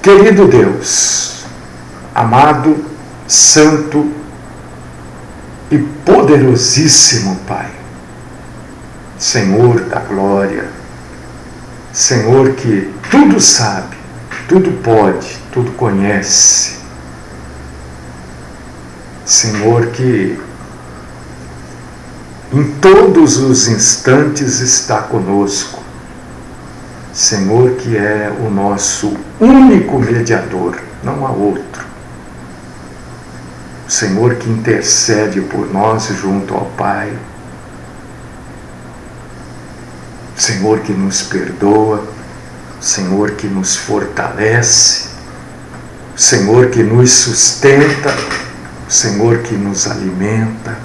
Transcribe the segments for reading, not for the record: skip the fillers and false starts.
Querido Deus, amado, santo e poderosíssimo Pai, Senhor da glória, Senhor que tudo sabe, tudo pode, tudo conhece, Senhor que em todos os instantes está conosco, Senhor que é o nosso único mediador, não há outro. O Senhor que intercede por nós junto ao Pai. O Senhor que nos perdoa, o Senhor que nos fortalece, o Senhor que nos sustenta, o Senhor que nos alimenta,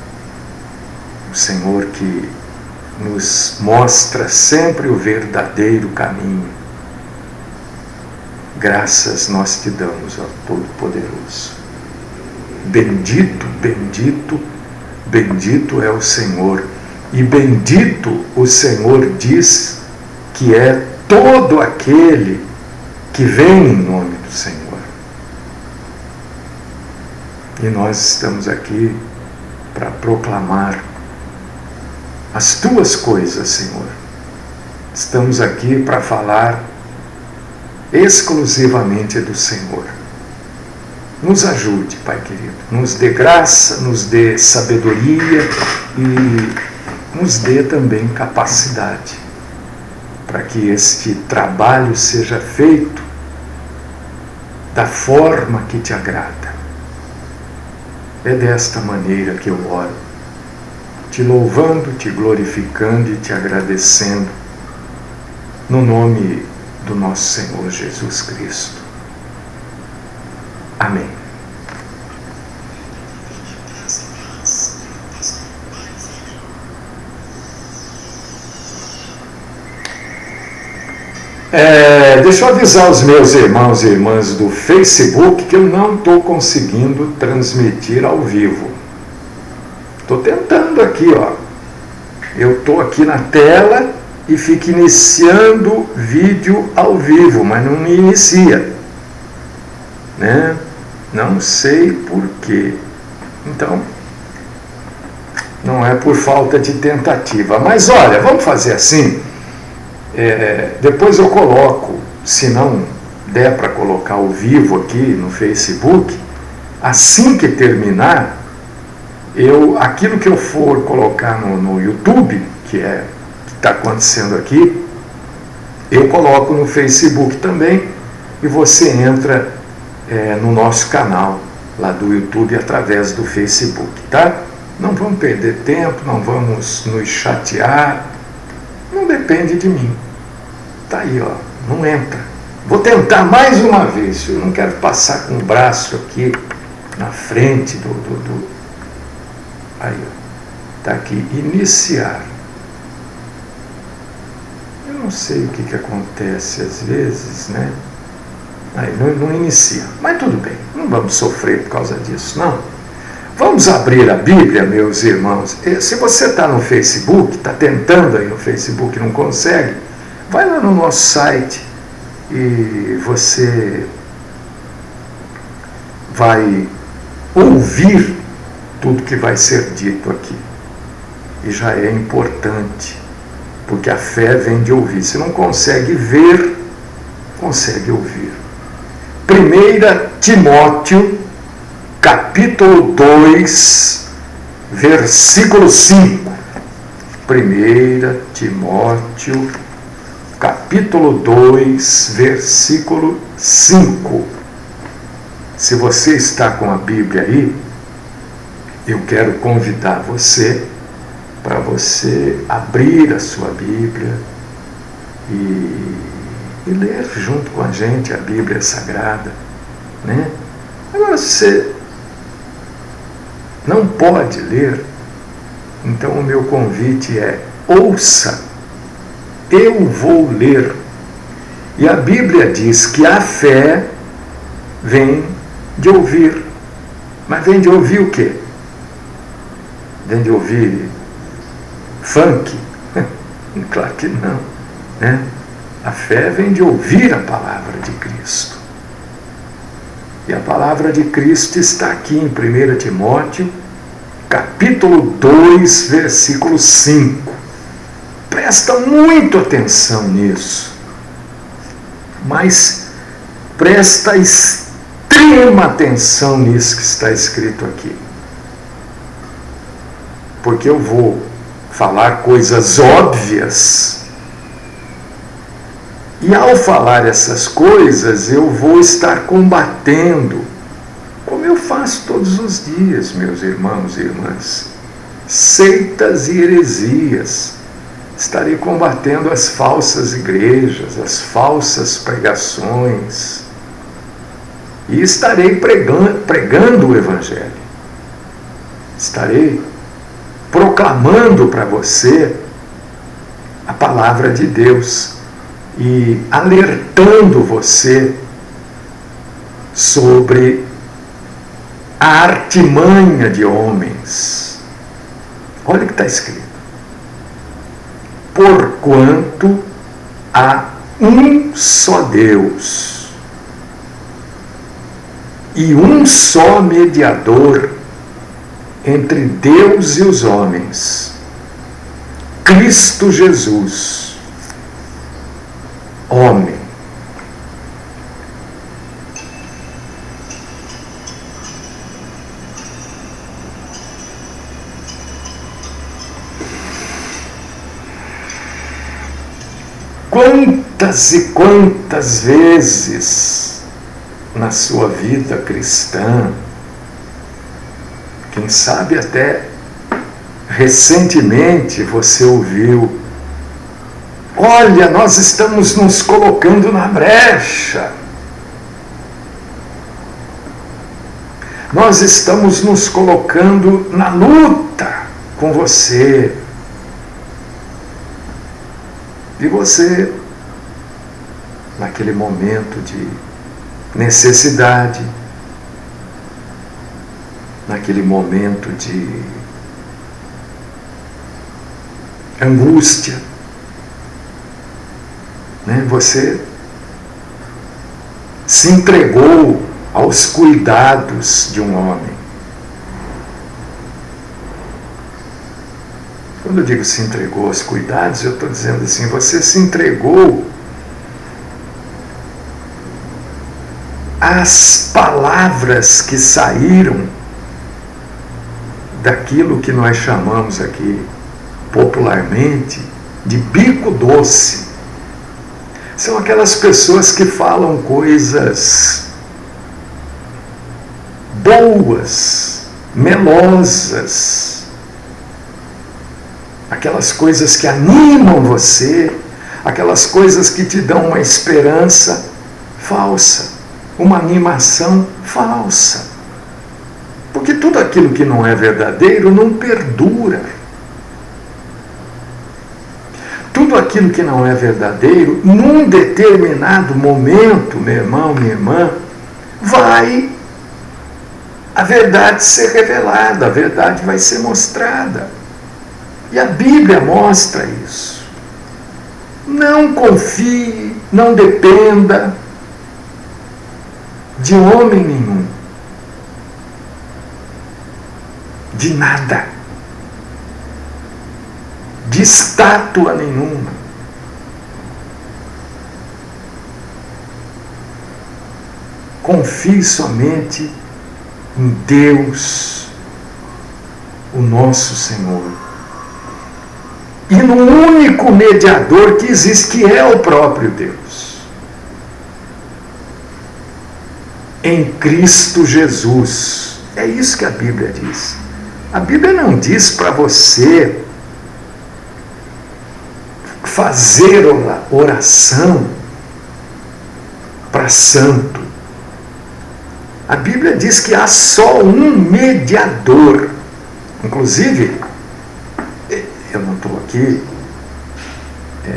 o Senhor que nos mostra sempre o verdadeiro caminho. Graças nós te damos, ó Todo-Poderoso. Bendito, bendito, bendito é o Senhor. E bendito o Senhor diz que é todo aquele que vem em nome do Senhor. E nós estamos aqui para proclamar as tuas coisas, Senhor. Estamos aqui para falar exclusivamente do Senhor. Nos ajude, Pai querido. Nos dê graça, nos dê sabedoria e nos dê também capacidade para que este trabalho seja feito da forma que te agrada. É desta maneira que eu oro, te louvando, te glorificando e te agradecendo, no nome do nosso Senhor Jesus Cristo. Amém. Deixa eu avisar os meus irmãos e irmãs do Facebook que eu não estou conseguindo transmitir ao vivo. Estou tentando aqui, ó. Eu estou aqui na tela e fico iniciando vídeo ao vivo, mas não me inicia, né? Não sei por quê. Então, não é por falta de tentativa. Mas olha, vamos fazer assim. Depois eu coloco, se não der para colocar ao vivo aqui no Facebook, assim que terminar, aquilo que eu for colocar no YouTube, que está acontecendo aqui, eu coloco no Facebook também, e você entra no nosso canal lá do YouTube através do Facebook, tá? Não vamos perder tempo, não vamos nos chatear, não depende de mim. Tá aí, ó, não entra. Vou tentar mais uma vez, eu não quero passar com o braço aqui na frente Aí, ó, tá aqui, iniciar. Eu não sei o que acontece às vezes, né? Aí não inicia, mas tudo bem, não vamos sofrer por causa disso, não. Vamos abrir a Bíblia, meus irmãos. Se você está no Facebook, está tentando aí no Facebook e não consegue, vai lá no nosso site e você vai ouvir tudo que vai ser dito aqui. E já é importante, porque a fé vem de ouvir. Se não consegue ver, consegue ouvir. 1 Timóteo, capítulo 2, versículo 5. 1 Timóteo, capítulo 2, versículo 5. Se você está com a Bíblia aí, eu quero convidar você para você abrir a sua Bíblia e ler junto com a gente a Bíblia Sagrada, né? Agora, se você não pode ler, então o meu convite é: ouça, eu vou ler. E a Bíblia diz que a fé vem de ouvir. Mas vem de ouvir o quê? Vem de ouvir funk? Claro que não, né? A fé vem de ouvir a palavra de Cristo. E a palavra de Cristo está aqui em 1 Timóteo, capítulo 2, versículo 5. Presta muito atenção nisso, mas presta extrema atenção nisso que está escrito aqui. Porque eu vou falar coisas óbvias, e ao falar essas coisas eu vou estar combatendo, como eu faço todos os dias, meus irmãos e irmãs, seitas e heresias. Estarei combatendo as falsas igrejas, as falsas pregações, e estarei pregando o Evangelho. Estarei proclamando para você a palavra de Deus e alertando você sobre a artimanha de homens. Olha o que está escrito. Porquanto há um só Deus e um só mediador entre Deus e os homens, Cristo Jesus, homem. Quantas e quantas vezes na sua vida cristã, quem sabe até recentemente você ouviu: olha, nós estamos nos colocando na brecha, nós estamos nos colocando na luta com você. E você, naquele momento de necessidade, naquele momento de angústia, você se entregou aos cuidados de um homem. Quando eu digo se entregou aos cuidados, eu estou dizendo assim, você se entregou às palavras que saíram daquilo que nós chamamos aqui popularmente de bico doce. São aquelas pessoas que falam coisas boas, melosas, aquelas coisas que animam você, aquelas coisas que te dão uma esperança falsa, uma animação falsa. Porque tudo aquilo que não é verdadeiro não perdura. Tudo aquilo que não é verdadeiro, num determinado momento, meu irmão, minha irmã, vai a verdade ser revelada, a verdade vai ser mostrada. E a Bíblia mostra isso. Não confie, não dependa de homem nenhum, de nada, de estátua nenhuma. Confie somente em Deus, o nosso Senhor. E no único mediador que existe, que é o próprio Deus. Em Cristo Jesus. É isso que a Bíblia diz. A Bíblia não diz para você fazer oração para santo. A Bíblia diz que há só um mediador. Inclusive, eu não estou aqui,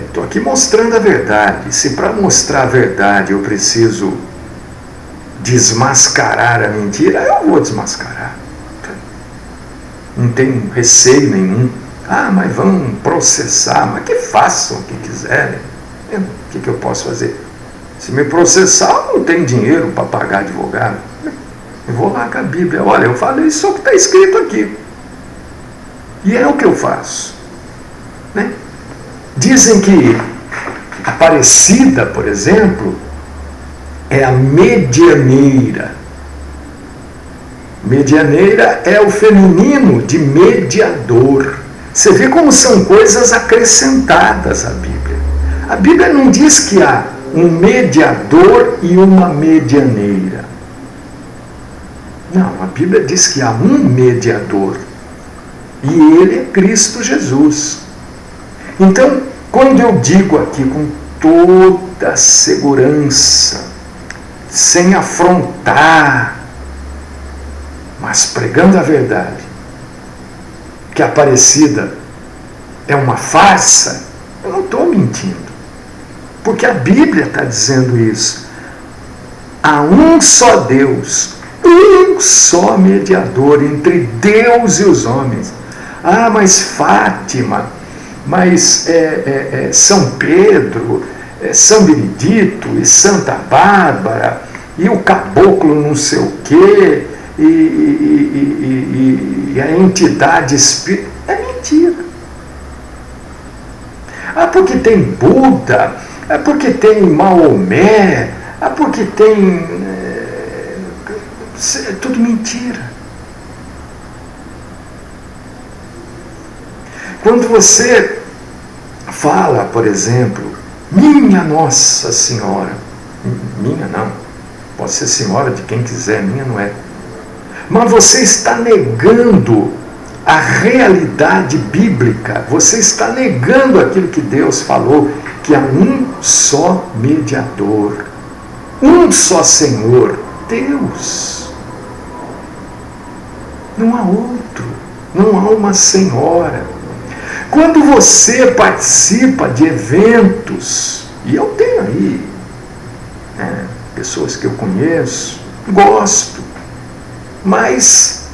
estou aqui mostrando a verdade. Se para mostrar a verdade eu preciso desmascarar a mentira, eu vou desmascarar. Não tenho receio nenhum. Ah, mas vão processar, mas que façam o que quiserem. O que eu posso fazer? Se me processar, eu não tenho dinheiro para pagar advogado. vou lá com a Bíblia. Olha, eu falo isso só que está escrito aqui. E é o que eu faço. Né? Dizem que Aparecida, por exemplo, é a medianeira. Medianeira é o feminino de mediador. Você vê como são coisas acrescentadas à Bíblia. A Bíblia não diz que há um mediador e uma medianeira. Não, a Bíblia diz que há um mediador. E ele é Cristo Jesus. Então, quando eu digo aqui com toda segurança, sem afrontar, mas pregando a verdade, que a Aparecida é uma farsa, eu não estou mentindo. Porque a Bíblia está dizendo isso. Há um só Deus, um só mediador entre Deus e os homens. Ah, mas Fátima, mas São Pedro, São Benedito e Santa Bárbara, e o caboclo não sei o quê, e a entidade espírita. É mentira. Ah, porque tem Buda, é porque tem Maomé, é porque tem... é tudo mentira. Quando você fala, por exemplo, minha Nossa Senhora, minha não, pode ser senhora de quem quiser, minha não é, mas você está negando a realidade bíblica, você está negando aquilo que Deus falou, que há um só mediador, um só Senhor, Deus. Não há outro, não há uma senhora. Quando você participa de eventos, e eu tenho aí pessoas que eu conheço, gosto, mas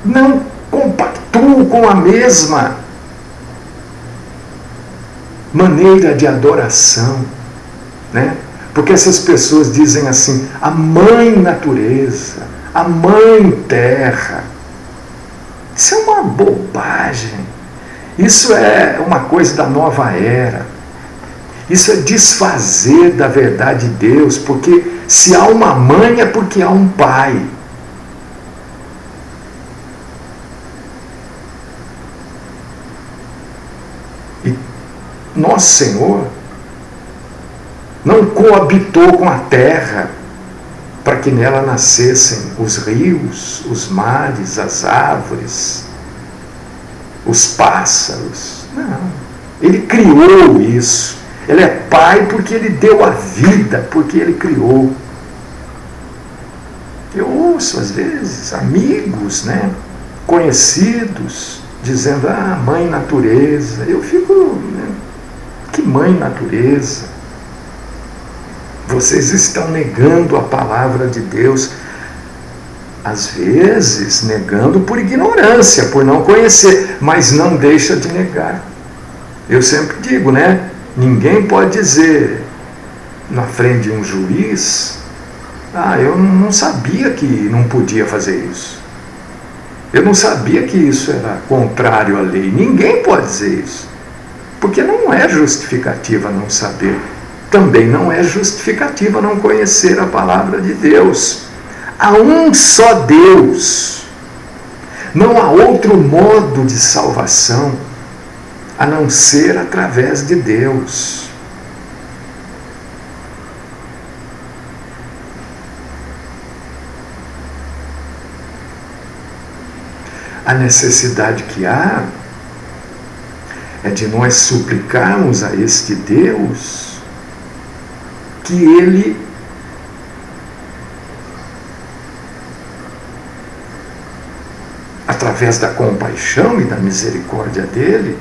não compactuo com a mesma maneira de adoração, né? Porque essas pessoas dizem assim, a mãe natureza, a mãe terra. Isso é uma bobagem. Isso é uma coisa da nova era. Isso é desfazer da verdade de Deus, porque se há uma mãe é porque há um pai. E nosso Senhor não coabitou com a terra para que nela nascessem os rios, os mares, as árvores, os pássaros. Não. Ele criou isso. Ele é pai porque ele deu a vida, porque ele criou. Eu ouço, às vezes, amigos, né, conhecidos, dizendo, mãe natureza. Eu fico, que mãe natureza? Vocês estão negando a palavra de Deus, às vezes negando por ignorância, por não conhecer, mas não deixa de negar. Eu sempre digo, né? Ninguém pode dizer na frente de um juiz, eu não sabia que não podia fazer isso. Eu não sabia que isso era contrário à lei. Ninguém pode dizer isso, porque não é justificativa não saber. Também não é justificativa não conhecer a palavra de Deus. Há um só Deus. Não há outro modo de salvação a não ser através de Deus. A necessidade que há é de nós suplicarmos a este Deus que Ele através da compaixão e da misericórdia dEle,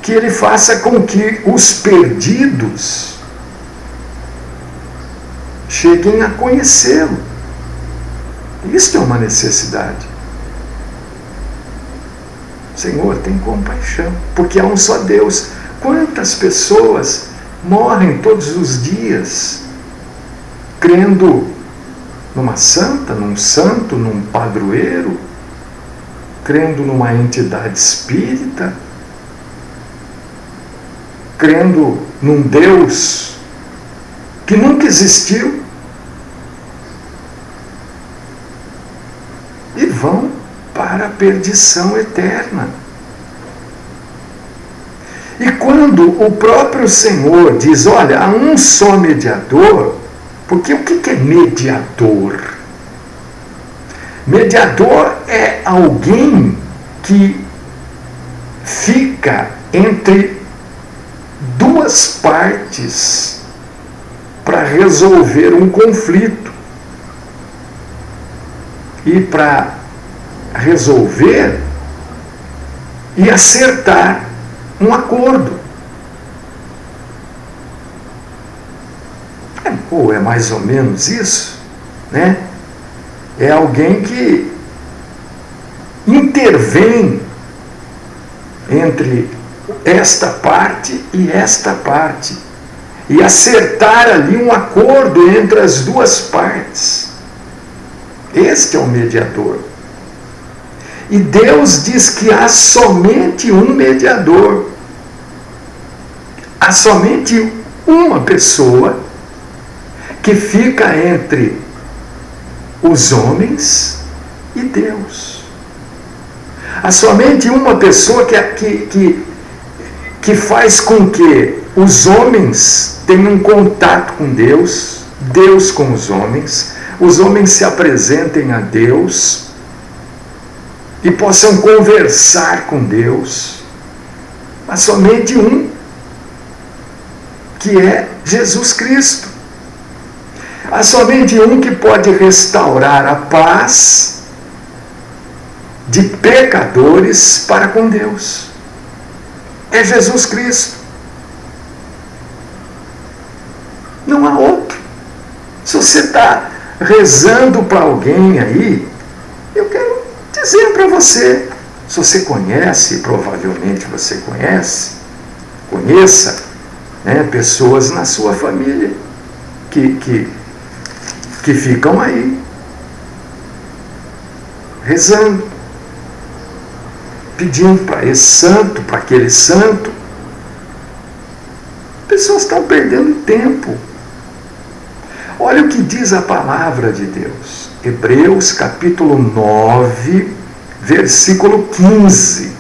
que Ele faça com que os perdidos cheguem a conhecê-lo. Isto é uma necessidade. Senhor, tem compaixão, porque há um só Deus. Quantas pessoas morrem todos os dias crendo numa santa, num santo, num padroeiro, crendo numa entidade espírita, crendo num Deus que nunca existiu, e vão para a perdição eterna. E quando o próprio Senhor diz, olha, há um só mediador, porque o que é mediador? Mediador é alguém que fica entre duas partes para resolver um conflito. E para resolver e acertar um acordo. Ou é mais ou menos isso, né? É alguém que intervém entre esta parte e esta parte e acertar ali um acordo entre as duas partes. Este é o mediador. E Deus diz que há somente um mediador. Há somente uma pessoa que fica entre os homens e Deus. Há somente uma pessoa que faz com que os homens tenham contato com Deus, Deus com os homens se apresentem a Deus e possam conversar com Deus. Mas somente um, que é Jesus Cristo. Há somente um que pode restaurar a paz de pecadores para com Deus. É Jesus Cristo. Não há outro. Se você está rezando para alguém aí, eu quero dizer para você, se você conhece, provavelmente você conheça, né, pessoas na sua família que ficam aí rezando, pedindo para esse santo, para aquele santo. Pessoas estão perdendo tempo. Olha o que diz a palavra de Deus. Hebreus capítulo 9, versículo 15.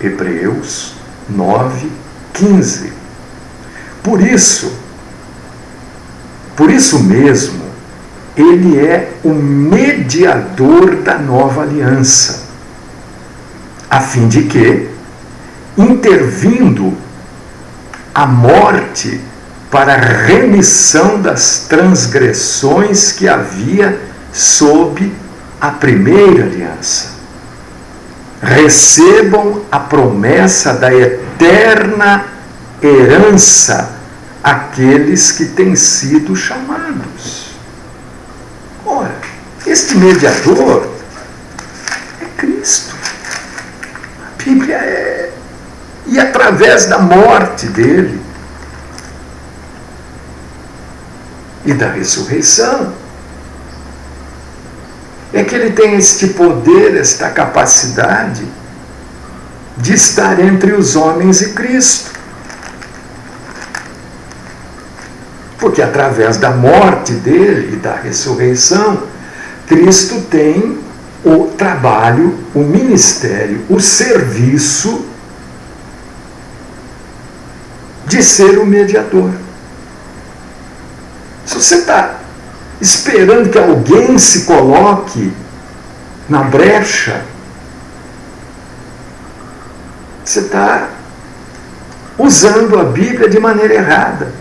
Hebreus 9, 15. Por isso mesmo, ele é o mediador da nova aliança, a fim de que, intervindo a morte para a remissão das transgressões que havia sob a primeira aliança, recebam a promessa da eterna herança aqueles que têm sido chamados. Ora, este mediador é Cristo. A Bíblia é. E através da morte dele e da ressurreição, é que ele tem este poder, esta capacidade de estar entre os homens e Cristo. Porque através da morte dele e da ressurreição, Cristo tem o trabalho, o ministério, o serviço de ser o mediador. Se você está esperando que alguém se coloque na brecha, você está usando a Bíblia de maneira errada.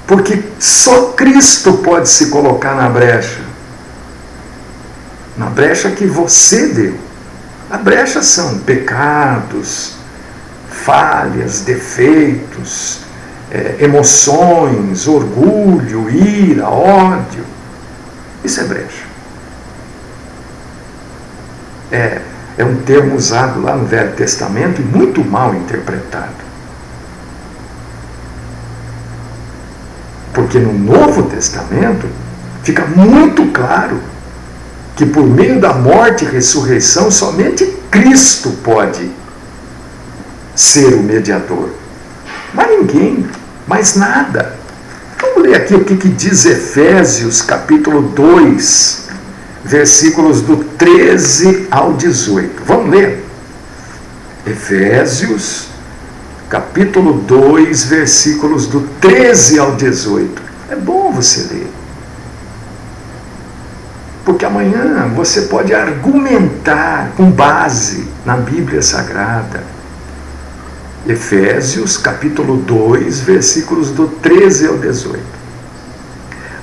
Porque só Cristo pode se colocar na brecha. Na brecha que você deu. A brecha são pecados, falhas, defeitos, emoções, orgulho, ira, ódio. Isso é brecha. É um termo usado lá no Velho Testamento e muito mal interpretado. Porque no Novo Testamento fica muito claro que por meio da morte e ressurreição somente Cristo pode ser o mediador. Mas ninguém, mais nada. Vamos ler aqui o que diz Efésios capítulo 2, versículos do 13 ao 18. Vamos ler. Efésios capítulo 2, versículos do 13 ao 18. É bom você ler. Porque amanhã você pode argumentar com base na Bíblia Sagrada. Efésios capítulo 2, versículos do 13 ao 18.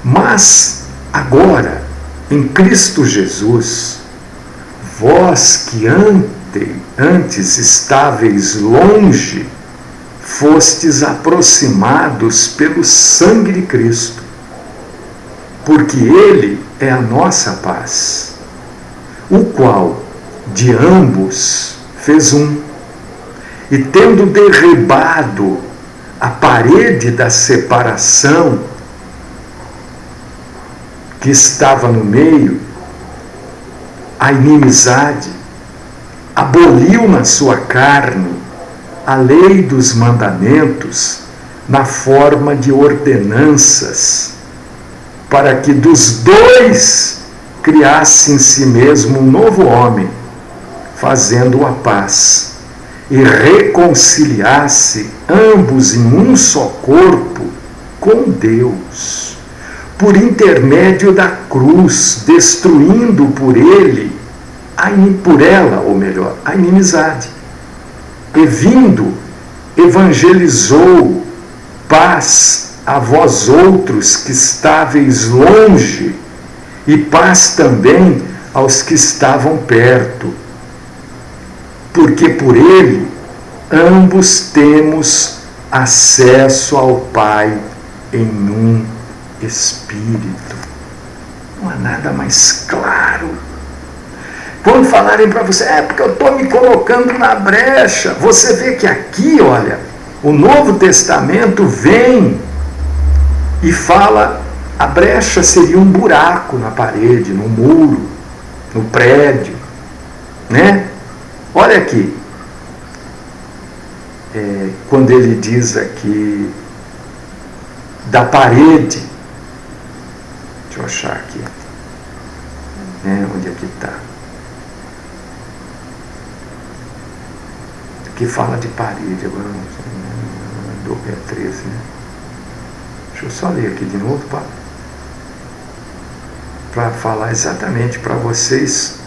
Mas agora, em Cristo Jesus, vós que antes estáveis longe, fostes aproximados pelo sangue de Cristo, porque Ele é a nossa paz, o qual de ambos fez um, e tendo derribado a parede da separação que estava no meio, a inimizade, aboliu na sua carne a lei dos mandamentos na forma de ordenanças, para que dos dois criasse em si mesmo um novo homem, fazendo a paz, e reconciliasse ambos em um só corpo com Deus, por intermédio da cruz, destruindo por ela, a inimizade. E vindo, evangelizou paz a vós outros que estáveis longe, e paz também aos que estavam perto. Porque por ele ambos temos acesso ao Pai em um Espírito. Não há nada mais claro. Quando falarem para você, porque eu estou me colocando na brecha, você vê que aqui, olha, o Novo Testamento vem e fala, a brecha seria um buraco na parede, no muro, no prédio, né? Olha aqui, quando ele diz aqui da parede, deixa eu achar aqui, onde é que está? Aqui fala de parede, agora não sei, é 13, né? Deixa eu só ler aqui de novo para falar exatamente para vocês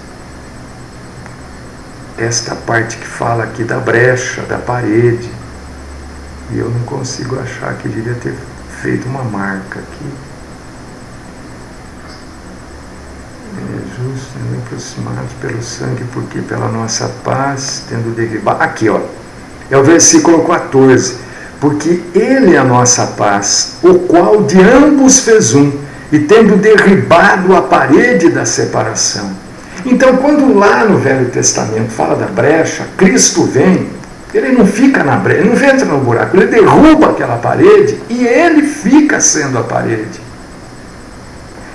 esta parte que fala aqui da brecha, da parede, e eu não consigo achar, que devia ter feito uma marca aqui. Justo, aproximados pelo sangue, porque pela nossa paz, tendo derribado. Aqui, ó, é o versículo 14. Porque Ele é a nossa paz, o qual de ambos fez um, e tendo derribado a parede da separação. Então, quando lá no Velho Testamento fala da brecha, Cristo vem, ele não fica na brecha, ele não entra no buraco, ele derruba aquela parede e ele fica sendo a parede.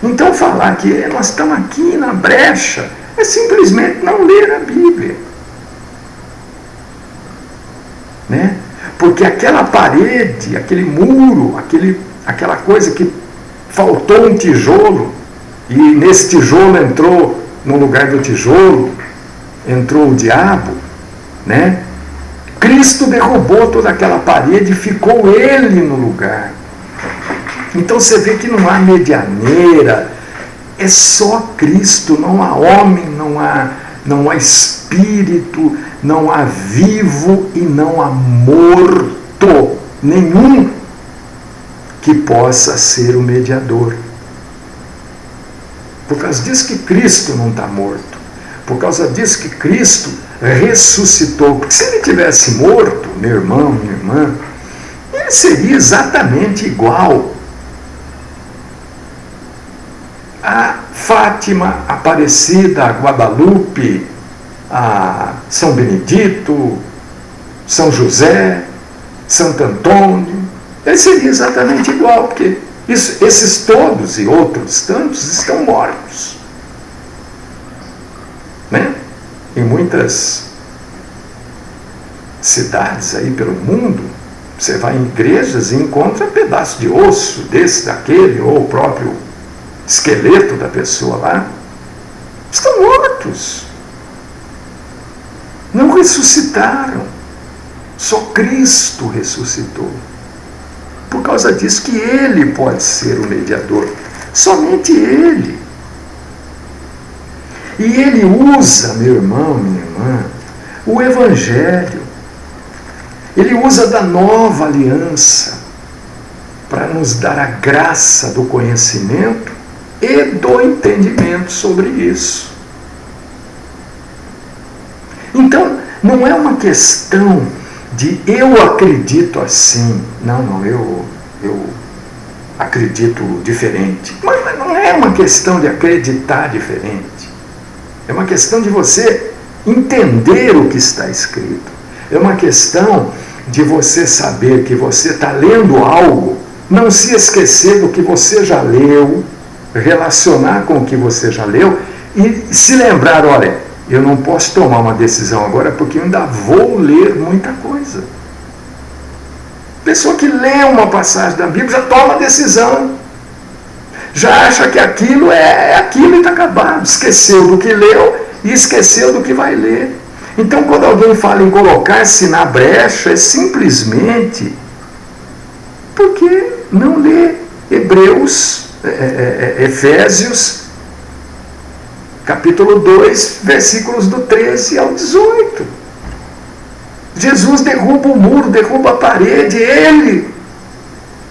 Então, falar que nós estamos aqui na brecha é simplesmente não ler a Bíblia. Né? Porque aquela parede, aquele muro, aquela coisa que faltou um tijolo, e nesse tijolo entrou, no lugar do tijolo, entrou o diabo, né? Cristo derrubou toda aquela parede e ficou ele no lugar. Então você vê que não há medianeira, é só Cristo, não há homem, não há espírito, não há vivo e não há morto nenhum que possa ser o mediador. Por causa disso que Cristo não está morto, por causa disso que Cristo ressuscitou. Porque se ele tivesse morto, meu irmão, minha irmã, ele seria exatamente igual a Fátima, Aparecida, a Guadalupe, a São Benedito, São José, Santo Antônio. Ele seria exatamente igual, porque Esses todos e outros tantos estão mortos. Né? Em muitas cidades aí pelo mundo, você vai em igrejas e encontra pedaço de osso desse, daquele, ou o próprio esqueleto da pessoa lá. Estão mortos. Não ressuscitaram. Só Cristo ressuscitou. Por causa disso que Ele pode ser o mediador. Somente Ele. E Ele usa, meu irmão, minha irmã, o Evangelho. Ele usa da nova aliança para nos dar a graça do conhecimento e do entendimento sobre isso. Então, não é uma questão de eu acredito assim. Não, eu acredito diferente. Mas não é uma questão de acreditar diferente. É uma questão de você entender o que está escrito. É uma questão de você saber que você está lendo algo, não se esquecer do que você já leu, relacionar com o que você já leu e se lembrar, olha, eu não posso tomar uma decisão agora porque eu ainda vou ler muita coisa. Pessoa que lê uma passagem da Bíblia já toma decisão. Já acha que aquilo é aquilo e está acabado. Esqueceu do que leu e esqueceu do que vai ler. Então, quando alguém fala em colocar-se na brecha, é simplesmente porque não lê Efésios, capítulo 2, versículos do 13 ao 18. Jesus derruba o muro, derruba a parede,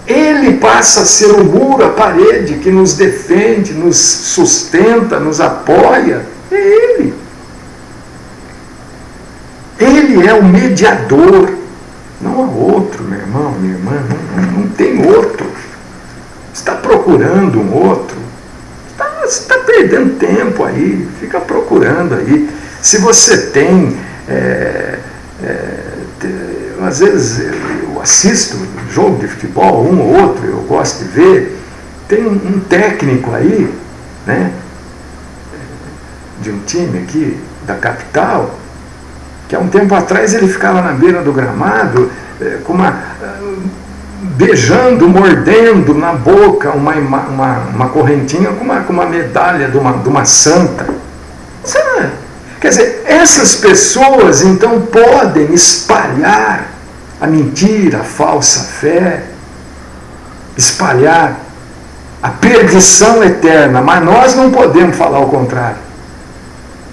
Ele passa a ser o muro, a parede que nos defende, nos sustenta, nos apoia. É Ele. Ele é o mediador. Não há outro, meu irmão, minha irmã, não tem outro. Você está procurando um outro. Você está perdendo tempo aí, fica procurando aí. Se você tem, às vezes eu assisto jogo de futebol, um ou outro, eu gosto de ver, tem um técnico aí, né, de um time aqui da capital, que há um tempo atrás ele ficava na beira do gramado, beijando, mordendo na boca uma correntinha com uma medalha de uma santa. Sabe? Quer dizer, essas pessoas então podem espalhar a mentira, a falsa fé, espalhar a perdição eterna, mas nós não podemos falar o contrário.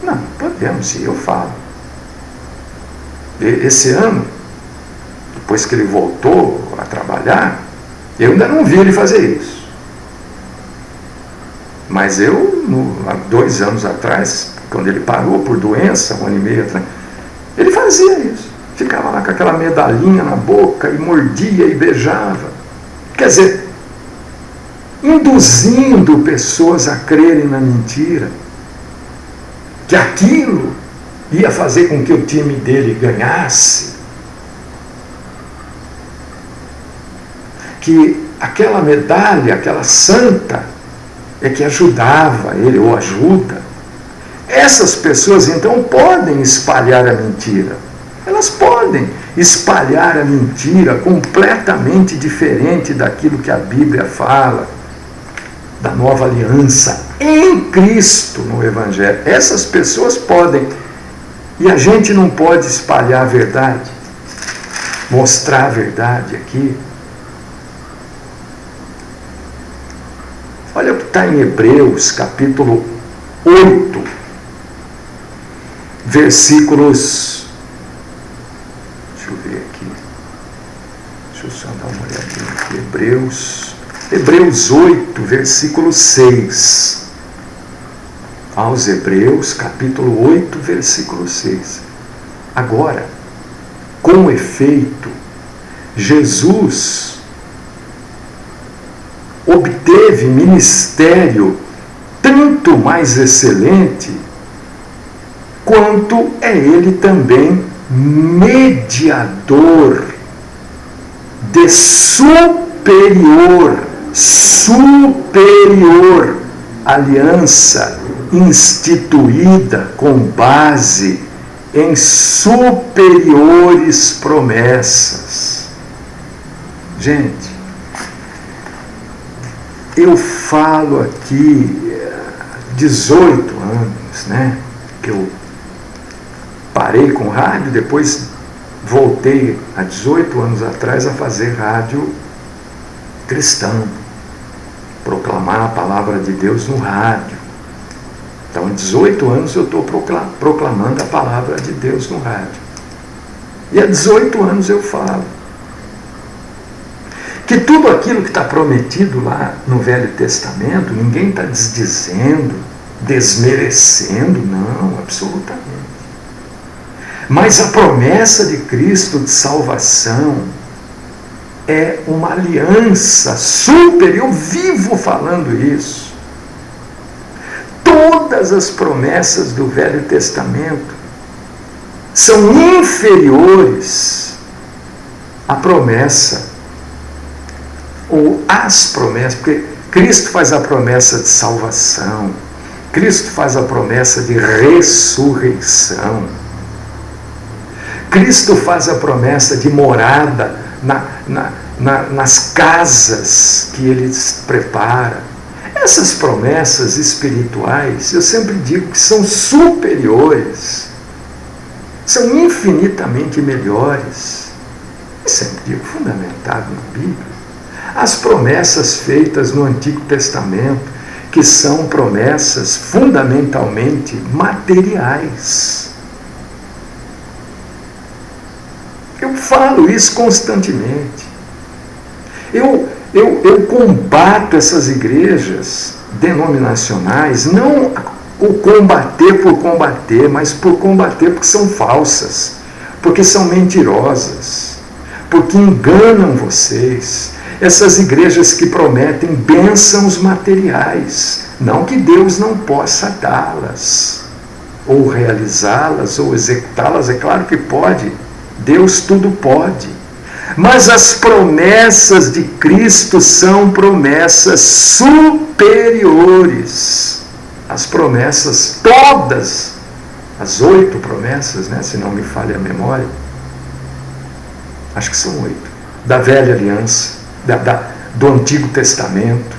Não, podemos sim, eu falo. Esse ano, depois que ele voltou a trabalhar, eu ainda não vi ele fazer isso. Mas há 2 anos atrás, quando ele parou por doença, 1 ano e meio atrás, ele fazia isso. Ficava lá com aquela medalhinha na boca e mordia e beijava. Quer dizer, induzindo pessoas a crerem na mentira, que aquilo ia fazer com que o time dele ganhasse, que aquela medalha, aquela santa, é que ajudava ele, ou ajuda. Essas pessoas então podem espalhar a mentira. Elas podem espalhar a mentira completamente diferente daquilo que a Bíblia fala, da nova aliança em Cristo no Evangelho. Essas pessoas podem. E a gente não pode espalhar a verdade, mostrar a verdade aqui. Olha o que está em Hebreus, capítulo 8, versículos. Deixa eu ver aqui. Deixa eu só dar uma olhadinha aqui. Hebreus 8, versículo 6. Aos Hebreus, capítulo 8, versículo 6. Agora, com efeito, Jesus obteve ministério tanto mais excelente, quanto é ele também mediador de superior superior aliança instituída com base em superiores promessas. Gente, eu falo aqui 18 anos, né, que eu parei com rádio, depois voltei há 18 anos atrás a fazer rádio cristão, proclamar a palavra de Deus no rádio. Então, há 18 anos eu estou proclamando a palavra de Deus no rádio. E há 18 anos eu falo que tudo aquilo que está prometido lá no Velho Testamento, ninguém está desdizendo, desmerecendo, não, absolutamente. Mas a promessa de Cristo de salvação é uma aliança super, eu vivo falando isso. Todas as promessas do Velho Testamento são inferiores à promessa, ou às promessas, porque Cristo faz a promessa de salvação, Cristo faz a promessa de ressurreição, Cristo faz a promessa de morada nas casas que Ele prepara. Essas promessas espirituais, eu sempre digo que são superiores, são infinitamente melhores, e sempre digo fundamentado na Bíblia. As promessas feitas no Antigo Testamento, que são promessas fundamentalmente materiais. Eu falo isso constantemente. Eu combato essas igrejas denominacionais, não o combater por combater, mas por combater porque são falsas, porque são mentirosas, porque enganam vocês. Essas igrejas que prometem bênçãos materiais, não que Deus não possa dá-las, ou realizá-las, ou executá-las, é claro que pode, Deus tudo pode. Mas as promessas de Cristo são promessas superiores. As promessas todas, as 8 promessas, né, se não me falha a memória, acho que são 8, da velha aliança, do Antigo Testamento.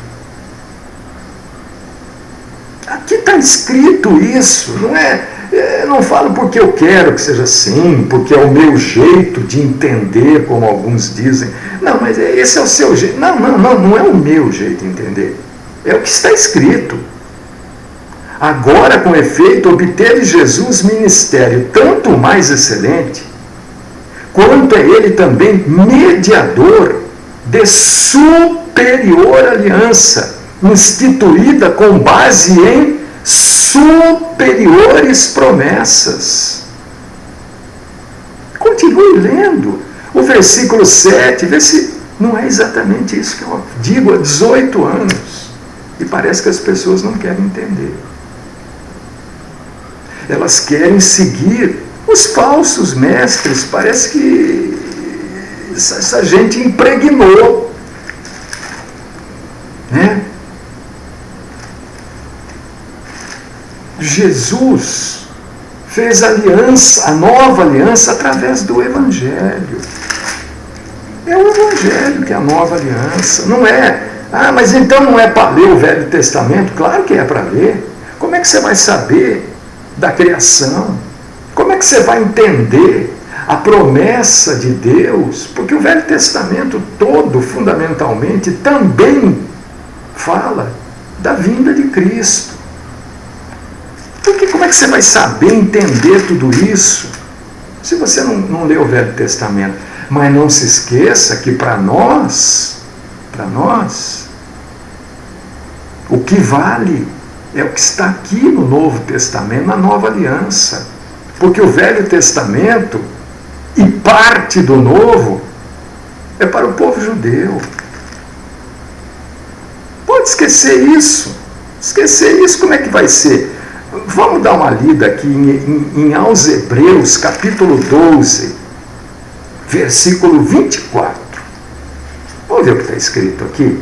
Aqui está escrito isso, não é? Eu não falo porque eu quero que seja assim, porque é o meu jeito de entender, como alguns dizem. Não, mas esse é o seu jeito. Não é o meu jeito de entender. É o que está escrito. Agora, com efeito, obteve Jesus ministério tanto mais excelente, quanto é ele também mediador de superior aliança, instituída com base em superiores promessas. Continue lendo o versículo 7, vê se não é exatamente isso que eu digo há 18 anos. E parece que as pessoas não querem entender. Elas querem seguir os falsos mestres. Parece que essa gente impregnou, né? Jesus fez aliança, a nova aliança, através do Evangelho. É o Evangelho que é a nova aliança. Não é, mas então não é para ler o Velho Testamento? Claro que é para ler. Como é que você vai saber da criação? Como é que você vai entender a promessa de Deus? Porque o Velho Testamento todo, fundamentalmente, também fala da vinda de Cristo. Porque como é que você vai saber entender tudo isso se você não lê o Velho Testamento? Mas não se esqueça que para nós, o que vale é o que está aqui no Novo Testamento, na Nova Aliança. Porque o Velho Testamento e parte do Novo é para o povo judeu. Pode esquecer isso. Esquecer isso, como é que vai ser? Vamos dar uma lida aqui em aos Hebreus, capítulo 12, versículo 24. Vamos ver o que está escrito aqui.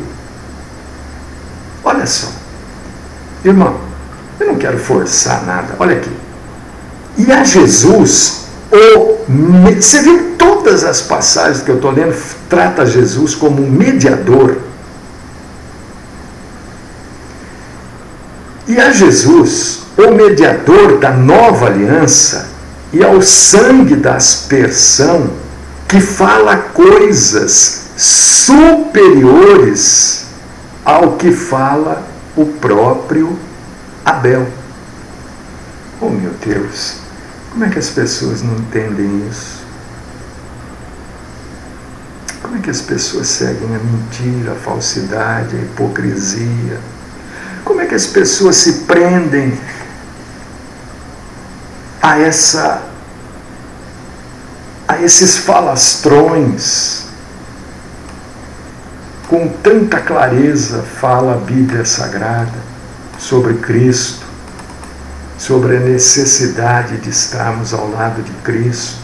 Olha só, irmão, eu não quero forçar nada, olha aqui. E a Jesus, você viu todas as passagens que eu estou lendo, trata Jesus como um mediador. E a Jesus, o mediador da nova aliança, e ao sangue da aspersão, que fala coisas superiores ao que fala o próprio Abel. Oh, meu Deus, como é que as pessoas não entendem isso? Como é que as pessoas seguem a mentira, a falsidade, a hipocrisia? Como é que as pessoas se prendem a esses falastrões? Com tanta clareza fala a Bíblia Sagrada sobre Cristo, sobre a necessidade de estarmos ao lado de Cristo,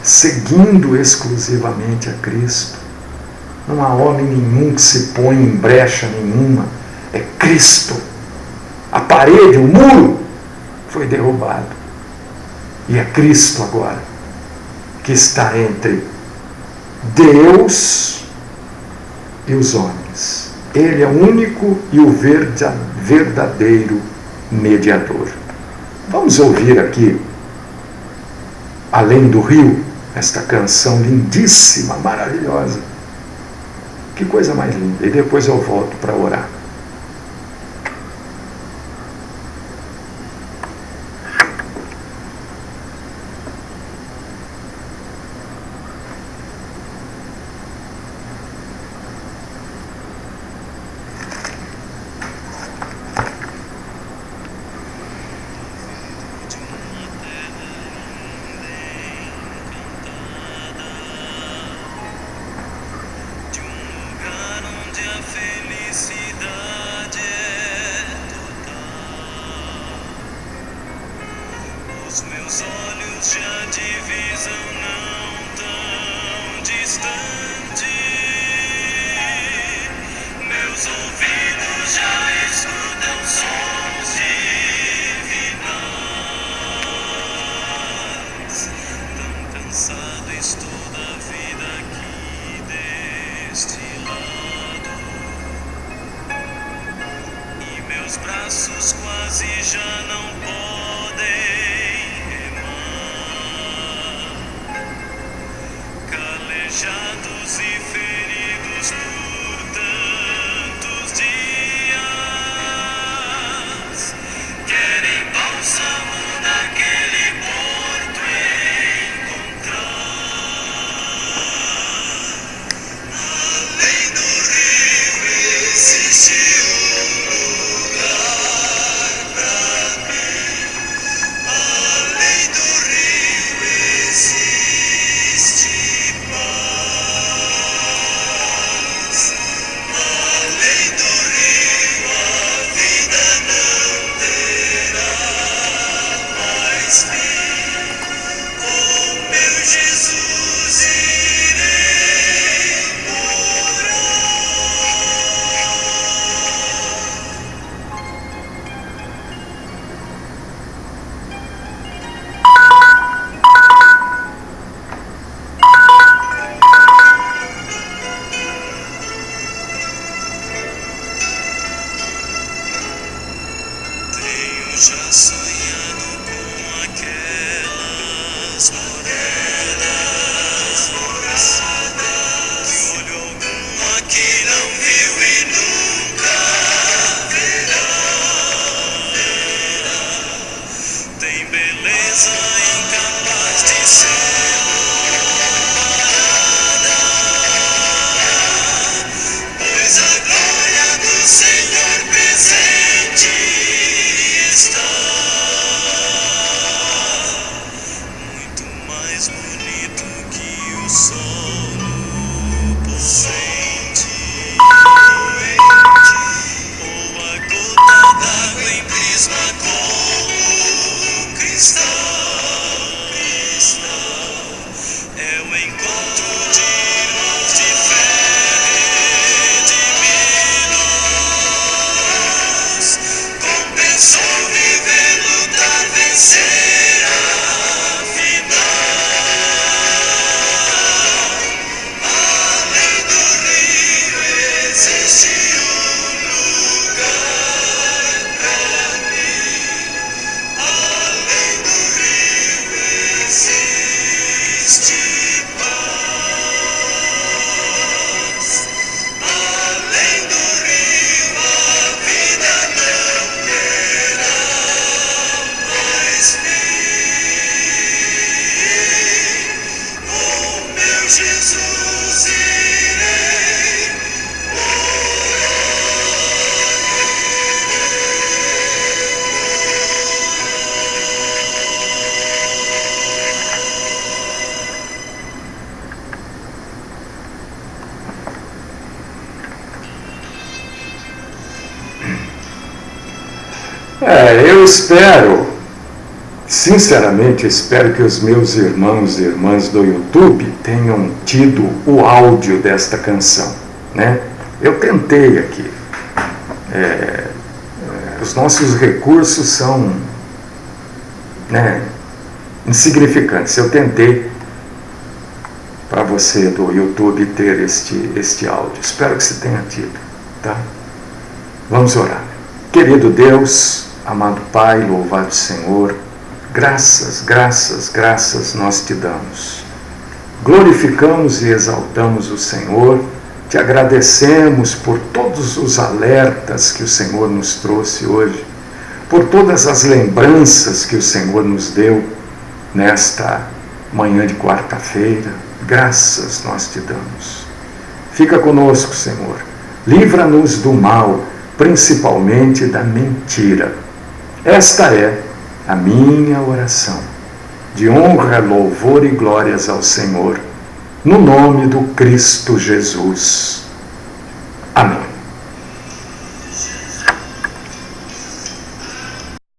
seguindo exclusivamente a Cristo. Não há homem nenhum que se põe em brecha nenhuma, é Cristo. A parede, o muro foi derrubado, e é Cristo agora que está entre Deus e os homens. Ele é o único e o verdadeiro mediador. Vamos ouvir aqui, Além do Rio, esta canção lindíssima, maravilhosa. Que coisa mais linda. E depois eu volto para orar. Os meus olhos já divisam não tão distante, meus ouvidos já escutam sons divinais. Tão cansado estou da vida aqui deste lado, e meus braços quase já não podem calejados e feridos por tantos dias. Querem bálsamo naquele porto encontrar. Além do rio existe lugar pra mim. Além do rio existe paz. Eu espero, sinceramente espero que os meus irmãos e irmãs do YouTube tenham tido o áudio desta canção, né? Eu tentei aqui. Os nossos recursos são, né, insignificantes. Eu tentei para você do YouTube ter este áudio. Espero que você tenha tido, tá? Vamos orar. Querido Deus, amado Pai, louvado Senhor, graças nós te damos. Glorificamos e exaltamos o Senhor, te agradecemos por todos os alertas que o Senhor nos trouxe hoje, por todas as lembranças que o Senhor nos deu nesta manhã de quarta-feira. Graças nós te damos. Fica conosco, Senhor. Livra-nos do mal, principalmente da mentira. Esta é a minha oração, de honra, louvor e glórias ao Senhor, no nome do Cristo Jesus.